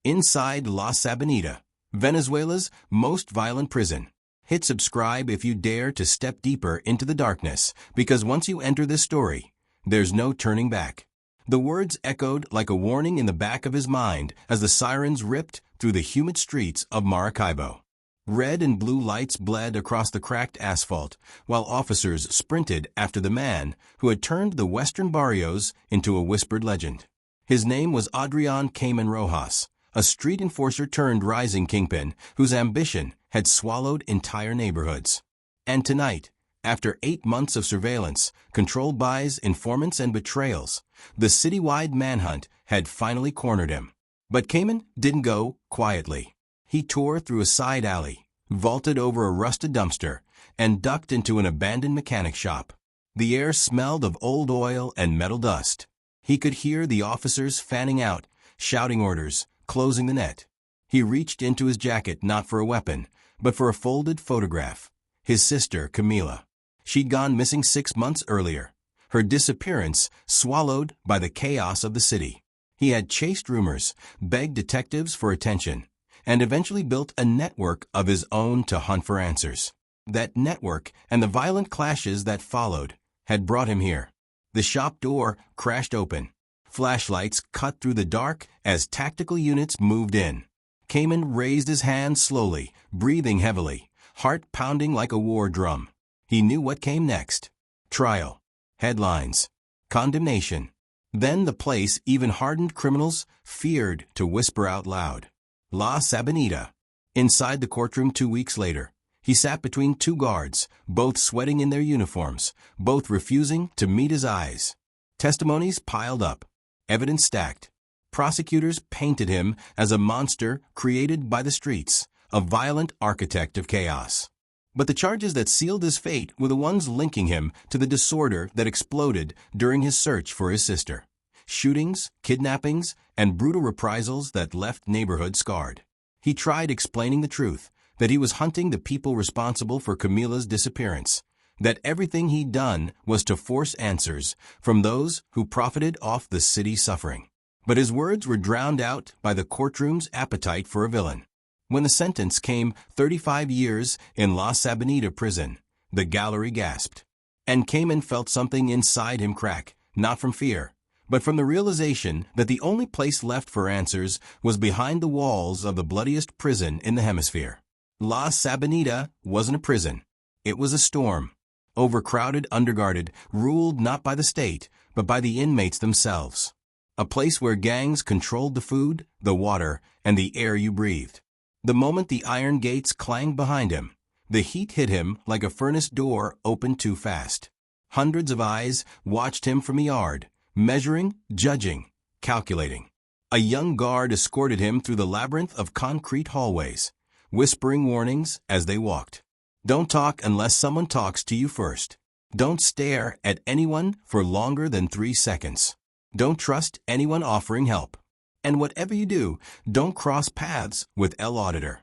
Inside La Sabaneta, Venezuela's most violent prison. Hit subscribe if you dare to step deeper into the darkness, because once you enter this story, there's no turning back. The words echoed like a warning in the back of his mind as the sirens ripped through the humid streets of Maracaibo. Red and blue lights bled across the cracked asphalt, while officers sprinted after the man who had turned the western barrios into a whispered legend. His name was Adrian Cayman Rojas, a street enforcer turned rising kingpin whose ambition had swallowed entire neighborhoods. And tonight, after 8 months of surveillance, controlled buys, informants, and betrayals, the citywide manhunt had finally cornered him. But Cayman didn't go quietly. He tore through a side alley, vaulted over a rusted dumpster, and ducked into an abandoned mechanic shop. The air smelled of old oil and metal dust. He could hear the officers fanning out, shouting orders, closing the net. He reached into his jacket not for a weapon, but for a folded photograph. His sister, Camila. She'd gone missing 6 months earlier, her disappearance swallowed by the chaos of the city. He had chased rumors, begged detectives for attention, and eventually built a network of his own to hunt for answers. That network and the violent clashes that followed had brought him here. The shop door crashed open. Flashlights cut through the dark as tactical units moved in. Cayman raised his hand slowly, breathing heavily, heart pounding like a war drum. He knew what came next. Trial. Headlines. Condemnation. Then the place even hardened criminals feared to whisper out loud. La Sabaneta. Inside the courtroom 2 weeks later, he sat between 2 guards, both sweating in their uniforms, both refusing to meet his eyes. Testimonies piled up. Evidence stacked. Prosecutors painted him as a monster created by the streets, a violent architect of chaos. But the charges that sealed his fate were the ones linking him to the disorder that exploded during his search for his sister. Shootings, kidnappings, and brutal reprisals that left neighborhoods scarred. He tried explaining the truth, that he was hunting the people responsible for Camila's disappearance, that everything he'd done was to force answers from those who profited off the city's suffering. But his words were drowned out by the courtroom's appetite for a villain. When the sentence came, 35 years in La Sabaneta prison, the gallery gasped. And Cayman felt something inside him crack, not from fear, but from the realization that the only place left for answers was behind the walls of the bloodiest prison in the hemisphere. La Sabaneta wasn't a prison. It was a storm. Overcrowded, underguarded, ruled not by the state, but by the inmates themselves. A place where gangs controlled the food, the water, and the air you breathed. The moment the iron gates clanged behind him, the heat hit him like a furnace door opened too fast. Hundreds of eyes watched him from the yard, measuring, judging, calculating. A young guard escorted him through the labyrinth of concrete hallways, whispering warnings as they walked. Don't talk unless someone talks to you first. Don't stare at anyone for longer than 3 seconds. Don't trust anyone offering help. And whatever you do, don't cross paths with El Auditor.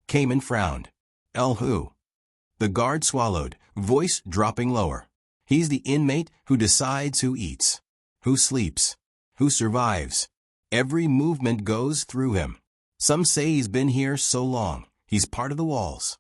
Cayman frowned. El who? The guard swallowed, voice dropping lower. He's the inmate who decides who eats, who sleeps, who survives. Every movement goes through him. Some say he's been here so long, he's part of the walls.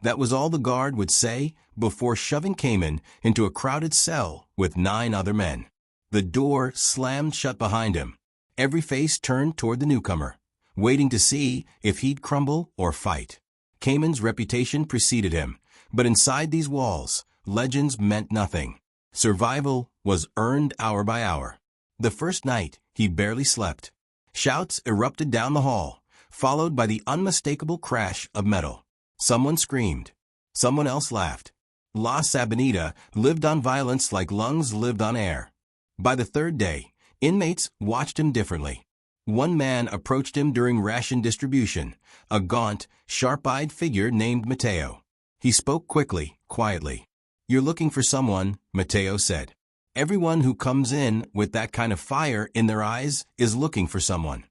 That was all the guard would say before shoving Cayman into a crowded cell with 9 other men. The door slammed shut behind him. Every face turned toward the newcomer, waiting to see if he'd crumble or fight. Cayman's reputation preceded him, but inside these walls, legends meant nothing. Survival was earned hour by hour. The first night, he barely slept. Shouts erupted down the hall, followed by the unmistakable crash of metal. Someone screamed. Someone else laughed. La Sabaneta lived on violence like lungs lived on air. By the 3rd day, inmates watched him differently. One man approached him during ration distribution, a gaunt, sharp-eyed figure named Mateo. He spoke quickly, quietly. "You're looking for someone," Mateo said. "Everyone who comes in with that kind of fire in their eyes is looking for someone."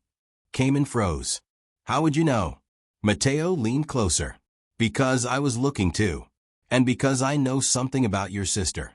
Cayman froze. "How would you know?" Mateo leaned closer. "Because I was looking too. And because I know something about your sister."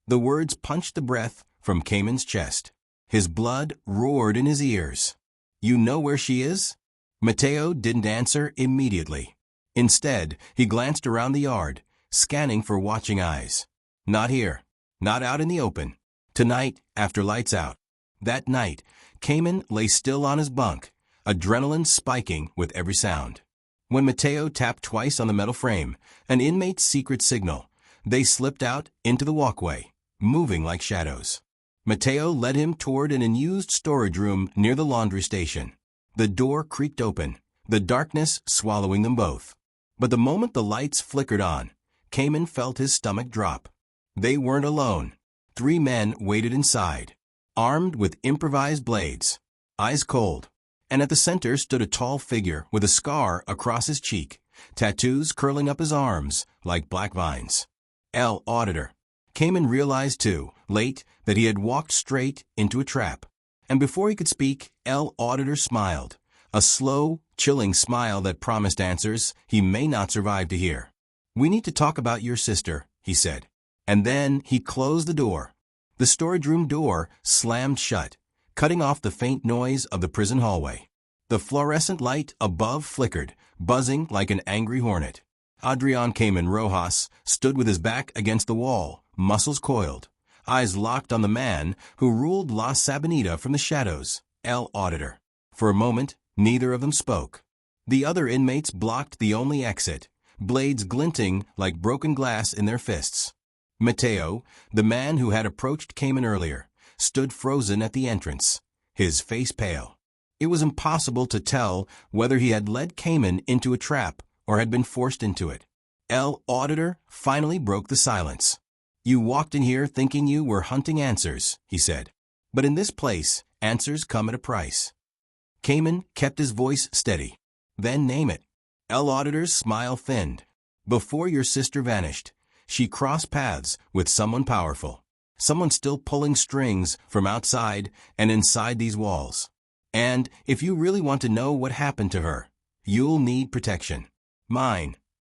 The words punched the breath from Cayman's chest. His blood roared in his ears. "You know where she is?" Mateo didn't answer immediately. Instead, he glanced around the yard, scanning for watching eyes. Not here. Not out in the open. Tonight, after lights out. That night, Cayman lay still on his bunk, adrenaline spiking with every sound. When Mateo tapped twice on the metal frame, an inmate's secret signal, they slipped out into the walkway, moving like shadows. Mateo led him toward an unused storage room near the laundry station. The door creaked open, the darkness swallowing them both. But the moment the lights flickered on, Cayman felt his stomach drop. They weren't alone. 3 men waited inside, armed with improvised blades, eyes cold. And at the center stood a tall figure with a scar across his cheek, tattoos curling up his arms like black vines. El Auditor. Cayman realized too, late, that he had walked straight into a trap. And before he could speak, El Auditor smiled, a slow, chilling smile that promised answers he may not survive to hear. "We need to talk about your sister," he said. And then he closed the door. The storage room door slammed shut, cutting off the faint noise of the prison hallway. The fluorescent light above flickered, buzzing like an angry hornet. Adrian Cayman Rojas stood with his back against the wall, muscles coiled, eyes locked on the man who ruled La Sabaneta from the shadows, El Auditor. For a moment, neither of them spoke. The other inmates blocked the only exit, blades glinting like broken glass in their fists. Mateo, the man who had approached Cayman earlier, stood frozen at the entrance, his face pale. It was impossible to tell whether he had led Cayman into a trap or had been forced into it. El Auditor finally broke the silence. "You walked in here thinking you were hunting answers," he said. "But in this place, answers come at a price." Cayman kept his voice steady. "Then name it." El Auditor's smile thinned. "Before your sister vanished, she crossed paths with someone powerful. Someone still pulling strings from outside and inside these walls. And if you really want to know what happened to her, you'll need protection. Mine."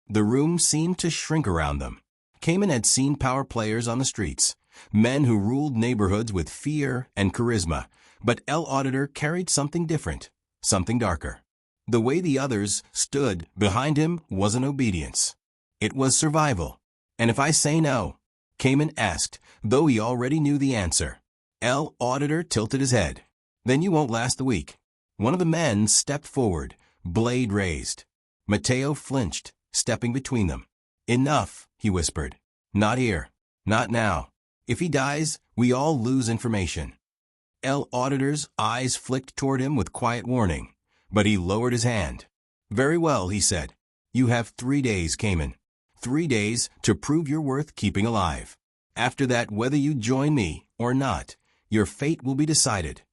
The room seemed to shrink around them. Cayman had seen power players on the streets, men who ruled neighborhoods with fear and charisma, but El Auditor carried something different, something darker. The way the others stood behind him wasn't obedience. It was survival. "And if I say no?" Cayman asked, though he already knew the answer. El Auditor tilted his head. "Then you won't last the week." One of the men stepped forward, blade raised. Mateo flinched, stepping between them. "Enough," he whispered. "Not here. Not now. If he dies, we all lose information." El Auditor's eyes flicked toward him with quiet warning, but he lowered his hand. "Very well," he said. "You have 3 days, Cayman. 3 days to prove you're worth keeping alive. After that, whether you join me or not, your fate will be decided."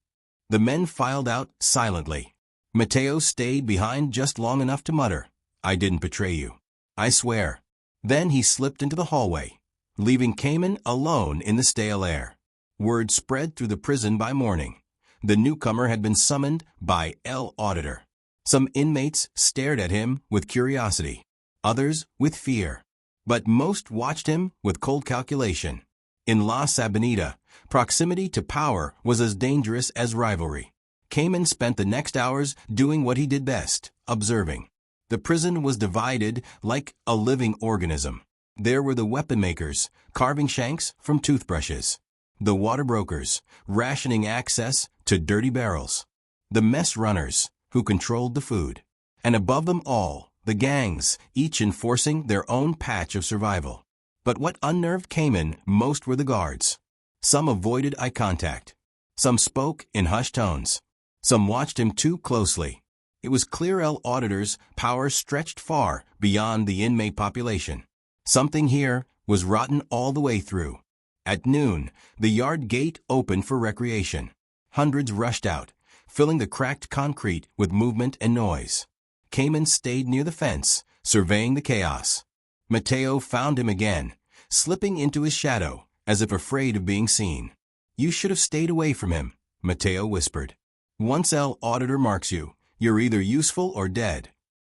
The men filed out silently. Mateo stayed behind just long enough to mutter, "I didn't betray you. I swear." Then he slipped into the hallway, leaving Cayman alone in the stale air. Word spread through the prison by morning. The newcomer had been summoned by El Auditor. Some inmates stared at him with curiosity, others with fear. But most watched him with cold calculation. In La Sabaneta, proximity to power was as dangerous as rivalry. Cayman spent the next hours doing what he did best, observing. The prison was divided like a living organism. There were the weapon makers, carving shanks from toothbrushes. The water brokers, rationing access to dirty barrels. The mess runners, who controlled the food. And above them all, the gangs, each enforcing their own patch of survival. But what unnerved Cayman most were the guards. Some avoided eye contact. Some spoke in hushed tones. Some watched him too closely. It was clear El Auditor's power stretched far beyond the inmate population. Something here was rotten all the way through. At noon, the yard gate opened for recreation. Hundreds rushed out, filling the cracked concrete with movement and noise. Cayman stayed near the fence, surveying the chaos. Mateo found him again, slipping into his shadow, as if afraid of being seen. "You should have stayed away from him," Mateo whispered. "Once El Auditor marks you, you're either useful or dead."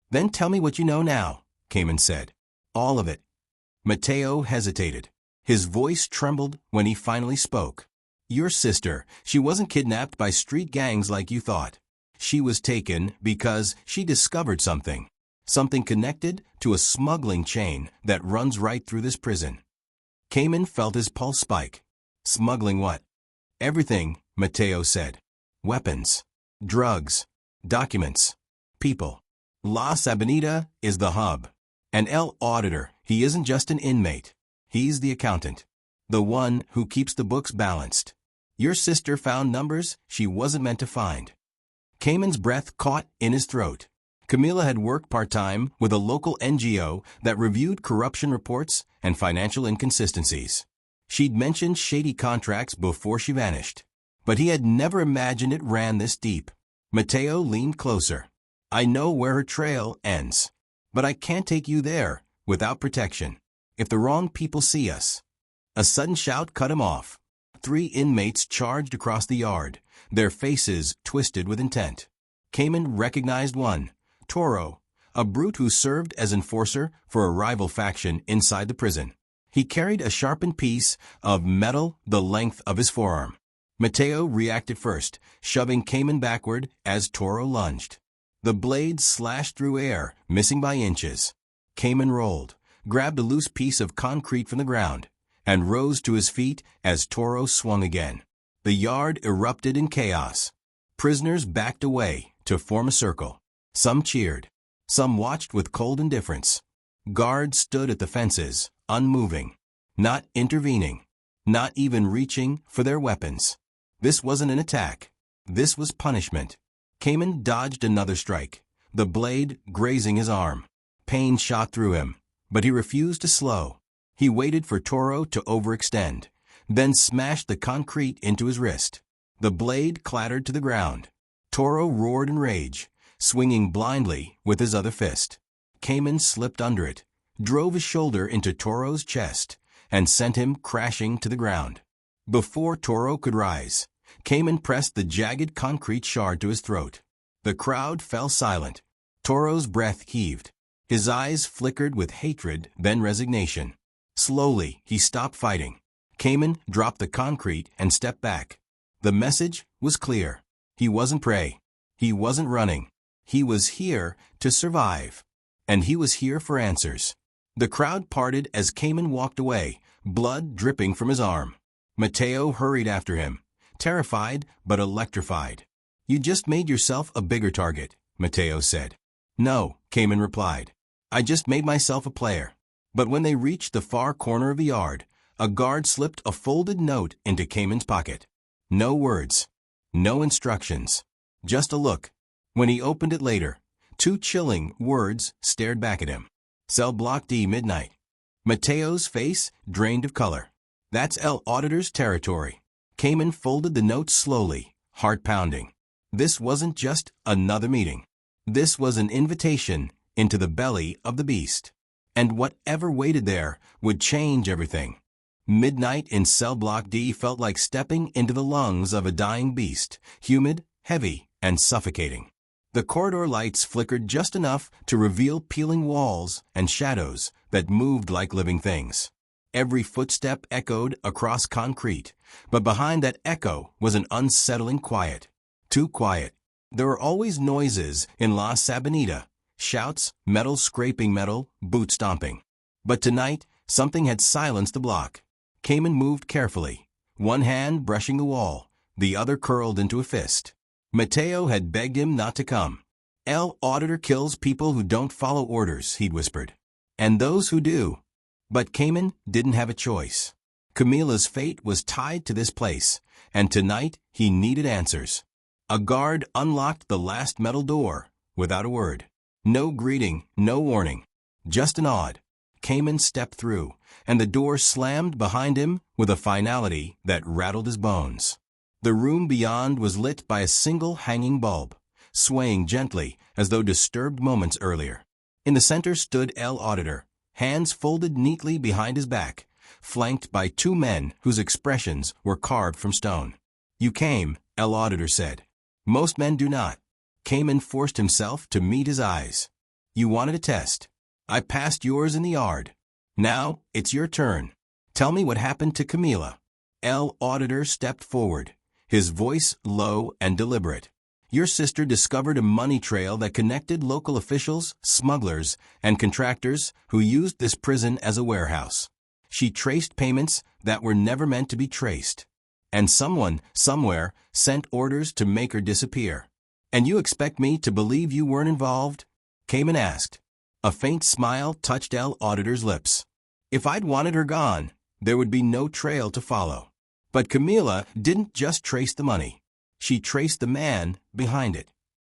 "Then tell me what you know now," Cayman said. "All of it." Mateo hesitated. His voice trembled when he finally spoke. "Your sister, she wasn't kidnapped by street gangs like you thought. She was taken because she discovered something. Something connected to a smuggling chain that runs right through this prison. Cayman felt his pulse spike. Smuggling what? Everything, Mateo said. Weapons, drugs, documents, people. La Sabaneta is the hub. And El Auditor, he isn't just an inmate. He's the accountant. The one who keeps the books balanced. Your sister found numbers she wasn't meant to find. Cayman's breath caught in his throat. Camila had worked part-time with a local NGO that reviewed corruption reports and financial inconsistencies. She'd mentioned shady contracts before she vanished, but he had never imagined it ran this deep. Mateo leaned closer. I know where her trail ends, but I can't take you there without protection. If the wrong people see us. A sudden shout cut him off. 3 inmates charged across the yard, their faces twisted with intent. Cayman recognized one, Toro, a brute who served as enforcer for a rival faction inside the prison. He carried a sharpened piece of metal the length of his forearm. Mateo reacted first, shoving Cayman backward as Toro lunged. The blade slashed through air, missing by inches. Cayman rolled, grabbed a loose piece of concrete from the ground, and rose to his feet as Toro swung again. The yard erupted in chaos. Prisoners backed away to form a circle. Some cheered. Some watched with cold indifference. Guards stood at the fences, unmoving, not intervening, not even reaching for their weapons. This wasn't an attack. This was punishment. Cayman dodged another strike, the blade grazing his arm. Pain shot through him, but he refused to slow. He waited for Toro to overextend, then smashed the concrete into his wrist. The blade clattered to the ground. Toro roared in rage, swinging blindly with his other fist. Cayman slipped under it, drove his shoulder into Toro's chest, and sent him crashing to the ground. Before Toro could rise, Cayman pressed the jagged concrete shard to his throat. The crowd fell silent. Toro's breath heaved. His eyes flickered with hatred, then resignation. Slowly, he stopped fighting. Cayman dropped the concrete and stepped back. The message was clear. He wasn't prey. He wasn't running. He was here to survive. And he was here for answers. The crowd parted as Cayman walked away, blood dripping from his arm. Mateo hurried after him, terrified but electrified. You just made yourself a bigger target, Mateo said. No, Cayman replied. I just made myself a player. But when they reached the far corner of the yard, a guard slipped a folded note into Cayman's pocket. No words. No instructions. Just a look. When he opened it later, 2 chilling words stared back at him. Cell Block D, midnight. Mateo's face drained of color. That's El Auditor's territory. Cayman folded the note slowly, heart pounding. This wasn't just another meeting. This was an invitation into the belly of the beast. And whatever waited there would change everything. Midnight in Cell Block D felt like stepping into the lungs of a dying beast, humid, heavy, and suffocating. The corridor lights flickered just enough to reveal peeling walls and shadows that moved like living things. Every footstep echoed across concrete, but behind that echo was an unsettling quiet. Too quiet. There were always noises in La Sabaneta, shouts, metal scraping metal, boot stomping. But tonight, something had silenced the block. Cayman moved carefully, one hand brushing the wall, the other curled into a fist. Mateo had begged him not to come. El Auditor kills people who don't follow orders, he'd whispered. And those who do. But Cayman didn't have a choice. Camila's fate was tied to this place, and tonight he needed answers. A guard unlocked the last metal door, without a word. No greeting, no warning. Just a nod. Cayman stepped through, and the door slammed behind him with a finality that rattled his bones. The room beyond was lit by a single hanging bulb, swaying gently as though disturbed moments earlier. In the center stood El Auditor, hands folded neatly behind his back, flanked by 2 men whose expressions were carved from stone. You came, El Auditor said. Most men do not. Cayman forced himself to meet his eyes. You wanted a test. I passed yours in the yard. Now, it's your turn. Tell me what happened to Camila. El Auditor stepped forward, his voice low and deliberate. Your sister discovered a money trail that connected local officials, smugglers, and contractors who used this prison as a warehouse. She traced payments that were never meant to be traced. And someone, somewhere, sent orders to make her disappear. And you expect me to believe you weren't involved? Cayman asked. A faint smile touched El Auditor's lips. If I'd wanted her gone, there would be no trail to follow. But Camila didn't just trace the money. She traced the man behind it.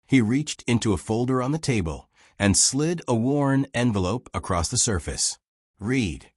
He reached into a folder on the table and slid a worn envelope across the surface. Read.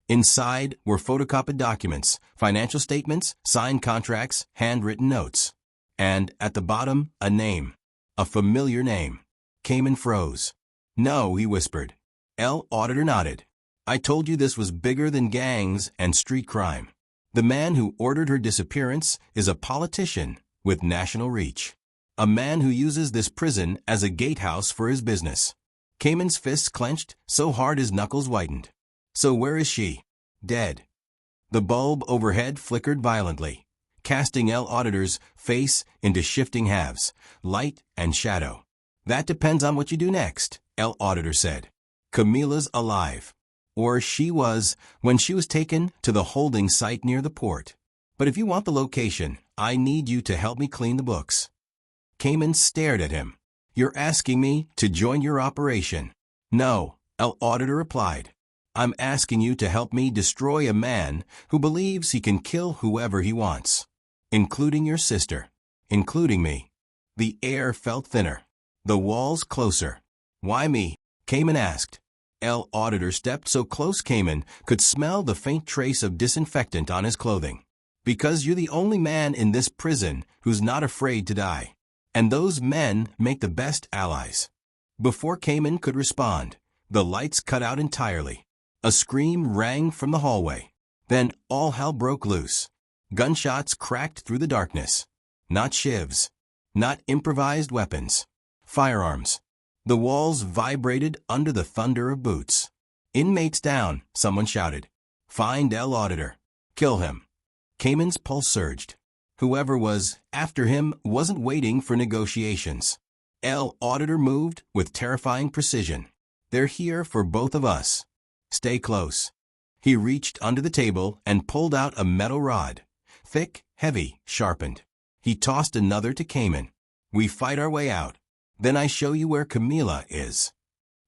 Inside were photocopied documents, financial statements, signed contracts, handwritten notes. And at the bottom, a name. A familiar name. Cayman froze. No, he whispered. El Auditor nodded. I told you this was bigger than gangs and street crime. The man who ordered her disappearance is a politician with national reach. A man who uses this prison as a gatehouse for his business. Cayman's fists clenched so hard his knuckles whitened. So where is she? Dead. The bulb overhead flickered violently, casting El Auditor's face into shifting halves, light and shadow. That depends on what you do next, El Auditor said. Camila's alive. Or she was when she was taken to the holding site near the port. But if you want the location, I need you to help me clean the books. Cayman stared at him. You're asking me to join your operation. No, El Auditor replied. I'm asking you to help me destroy a man who believes he can kill whoever he wants. Including your sister. Including me. The air felt thinner. The walls closer. Why me? Cayman asked. El Auditor stepped so close Cayman could smell the faint trace of disinfectant on his clothing. Because you're the only man in this prison who's not afraid to die. And those men make the best allies. Before Cayman could respond, the lights cut out entirely. A scream rang from the hallway. Then all hell broke loose. Gunshots cracked through the darkness. Not shivs. Not improvised weapons. Firearms. The walls vibrated under the thunder of boots. Inmates down, someone shouted. Find El Auditor. Kill him. Cayman's pulse surged. Whoever was after him wasn't waiting for negotiations. El Auditor moved with terrifying precision. They're here for both of us. Stay close. He reached under the table and pulled out a metal rod. Thick, heavy, sharpened. He tossed another to Cayman. We fight our way out. Then I show you where Camila is.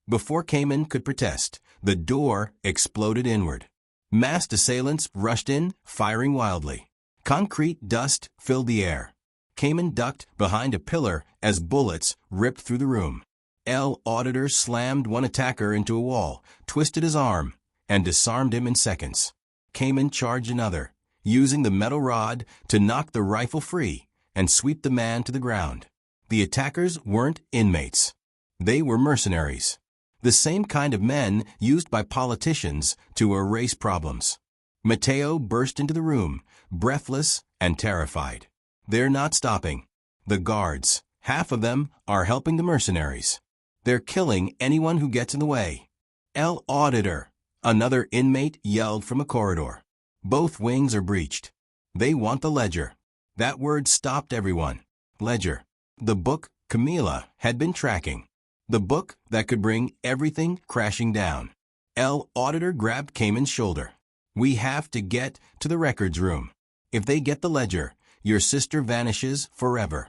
Before Cayman could protest, the door exploded inward. Masked assailants rushed in, firing wildly. Concrete dust filled the air. Cayman ducked behind a pillar as bullets ripped through the room. El Auditor slammed one attacker into a wall, twisted his arm, and disarmed him in seconds. Cayman charged another, using the metal rod to knock the rifle free and sweep the man to the ground. The attackers weren't inmates. They were mercenaries. The same kind of men used by politicians to erase problems. Mateo burst into the room, breathless and terrified. They're not stopping. The guards, half of them, are helping the mercenaries. They're killing anyone who gets in the way. El Auditor, another inmate yelled from a corridor. Both wings are breached. They want the ledger. That word stopped everyone. Ledger. The book Camila had been tracking. The book that could bring everything crashing down. El Auditor grabbed Cayman's shoulder. We have to get to the records room. If they get the ledger, your sister vanishes forever.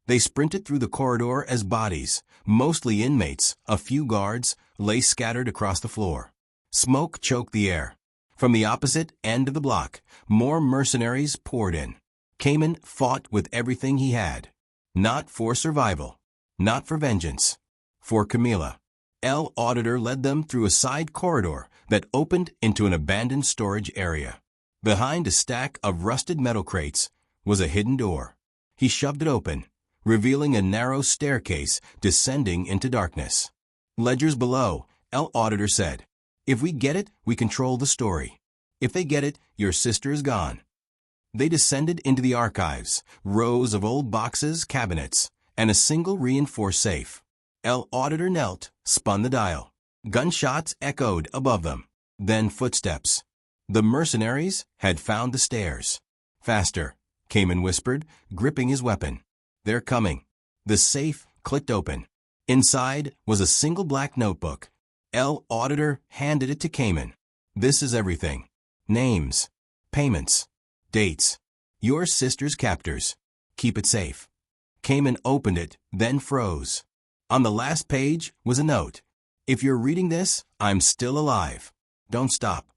They sprinted through the corridor as bodies, mostly inmates, a few guards, lay scattered across the floor. Smoke choked the air. From the opposite end of the block, more mercenaries poured in. Cayman fought with everything he had. Not for survival. Not for vengeance. For Camila. El Auditor led them through a side corridor that opened into an abandoned storage area. Behind a stack of rusted metal crates was a hidden door. He shoved it open, revealing a narrow staircase descending into darkness. Ledgers below, El Auditor said. If we get it, we control the story. If they get it, your sister is gone. They descended into the archives, rows of old boxes, cabinets, and a single reinforced safe. El Auditor knelt, spun the dial. Gunshots echoed above them. Then footsteps. The mercenaries had found the stairs. Faster, Cayman whispered, gripping his weapon. They're coming. The safe clicked open. Inside was a single black notebook. L. Auditor handed it to Cayman. This is everything. Names, payments, dates. Your sister's captors. Keep it safe. Cayman opened it, then froze. On the last page was a note. If you're reading this, I'm still alive. Don't stop.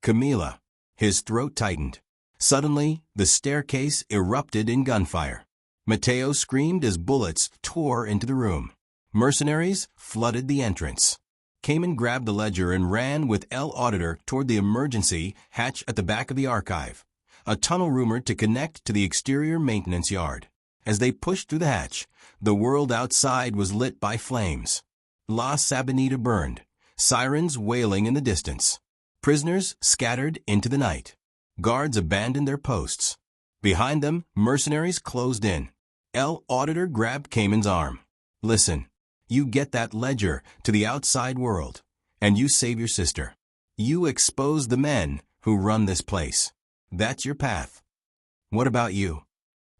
Camila. His throat tightened. Suddenly, the staircase erupted in gunfire. Mateo screamed as bullets tore into the room. Mercenaries flooded the entrance. Cayman grabbed the ledger and ran with L. Auditor toward the emergency hatch at the back of the archive, a tunnel rumored to connect to the exterior maintenance yard. As they pushed through the hatch, the world outside was lit by flames. La Sabaneta burned, sirens wailing in the distance. Prisoners scattered into the night. Guards abandoned their posts. Behind them, mercenaries closed in. L. Auditor grabbed Cayman's arm. Listen, you get that ledger to the outside world, and you save your sister. You expose the men who run this place. That's your path. What about you?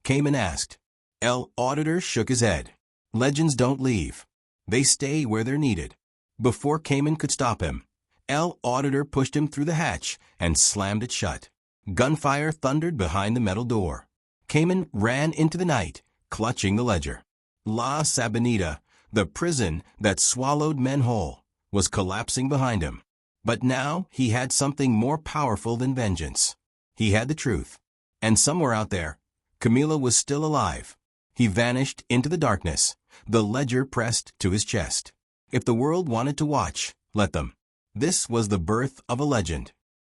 Cayman asked. L. Auditor shook his head. Legends don't leave. They stay where they're needed. Before Cayman could stop him, L. Auditor pushed him through the hatch and slammed it shut. Gunfire thundered behind the metal door. Cayman ran into the night, clutching the ledger. La Sabaneta, the prison that swallowed men whole, was collapsing behind him. But now he had something more powerful than vengeance. He had the truth. And somewhere out there, Camila was still alive. He vanished into the darkness, the ledger pressed to his chest. If the world wanted to watch, let them. This was the birth of a legend.